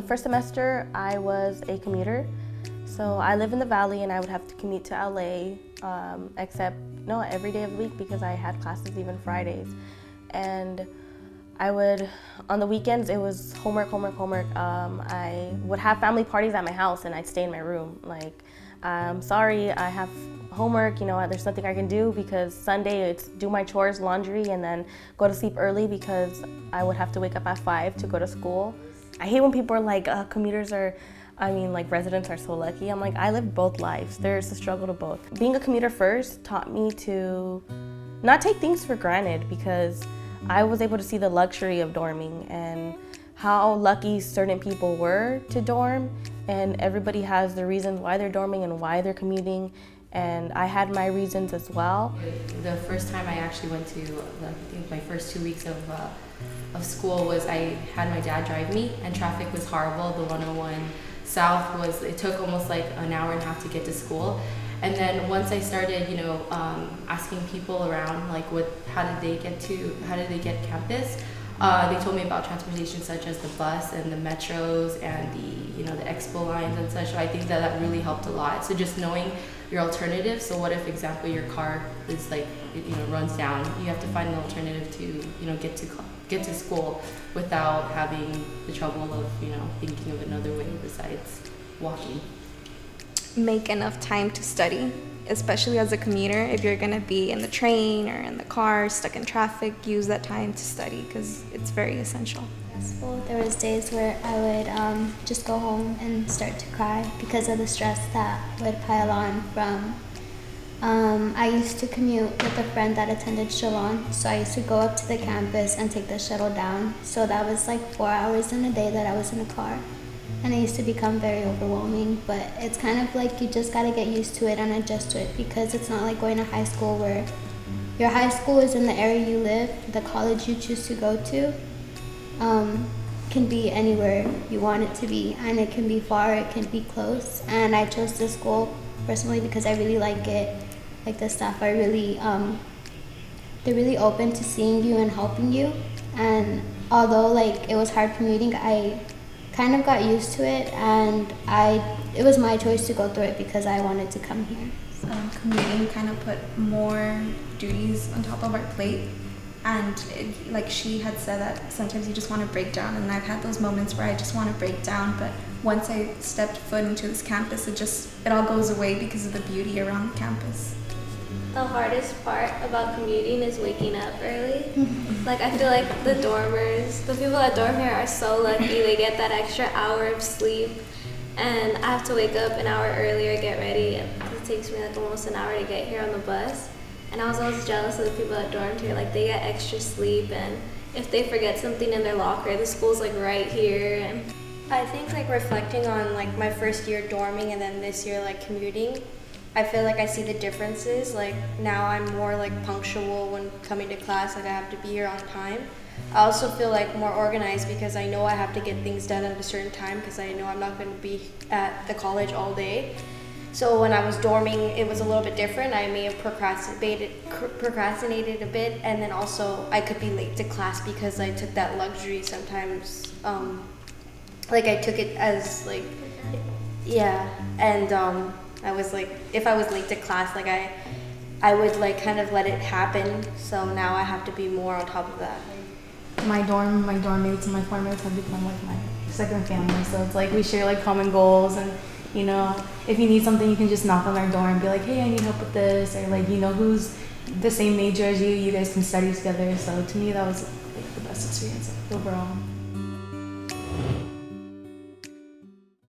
The first semester, I was a commuter. So I live in the Valley and I would have to commute to LA, except not every day of the week because I had classes even Fridays. And I would, on the weekends, it was homework. I would have family parties at my house and I'd stay in my room. Like, sorry, I have homework, there's nothing I can do because Sunday it's do my chores, laundry, and then go to sleep early because I would have to wake up at 5 to go to school. I hate when people are like, residents are so lucky. I'm like, I live both lives. There's a struggle to both. Being a commuter first taught me to not take things for granted because I was able to see the luxury of dorming and how lucky certain people were to dorm, and everybody has the reasons why they're dorming and why they're commuting, and I had my reasons as well. The first time I actually went to, I think my first 2 weeks of school was I had my dad drive me, and traffic was horrible. The 101 South it took almost like an hour and a half to get to school. And then once I started, asking people around, like how did they get campus? They told me about transportation such as the bus and the metros and the expo lines and such. So I think that really helped a lot. So just knowing your alternative. So what if, example, your car is runs down? You have to find an alternative to get to school without having the trouble of thinking of another way besides walking. Make enough time to study, especially as a commuter. If you're going to be in the train or in the car, stuck in traffic, use that time to study because it's very essential. Well, there was days where I would just go home and start to cry because of the stress that would pile on from I used to commute with a friend that attended Shalon, so I used to go up to the campus and take the shuttle down. So that was like 4 hours in a day that I was in a car. And it used to become very overwhelming, but it's kind of like you just gotta get used to it and adjust to it because it's not like going to high school where your high school is in the area you live. The college you choose to go to can be anywhere you want it to be, and it can be far, it can be close. And I chose this school personally because I really like it. Like the staff are really, they're really open to seeing you and helping you. And although it was hard commuting, I kind of got used to it, and it was my choice to go through it because I wanted to come here. Commuting kind of put more duties on top of our plate, and like she had said that sometimes you just want to break down, and I've had those moments where I just want to break down, but once I stepped foot into this campus, it all goes away because of the beauty around the campus. The hardest part about commuting is waking up early. I feel like the dormers, the people that dorm here are so lucky. They get that extra hour of sleep, and I have to wake up an hour earlier, get ready. It takes me almost an hour to get here on the bus. And I was always jealous of the people that dormed here. They get extra sleep, and if they forget something in their locker, the school's right here. And I think reflecting on my first year dorming and then this year commuting, I feel I see the differences. Now I'm more punctual when coming to class, I have to be here on time. I also feel more organized because I know I have to get things done at a certain time because I know I'm not going to be at the college all day. So when I was dorming, it was a little bit different. I may have procrastinated a bit, and then also I could be late to class because I took that luxury sometimes. I took it as I was if I was late to class, I would kind of let it happen. So now I have to be more on top of that. My dorm mates and my floor mates have become my second family. So it's we share common goals, and if you need something, you can just knock on their door and be like, hey, I need help with this, or who's the same major as you. You guys can study together. So to me, that was the best experience overall.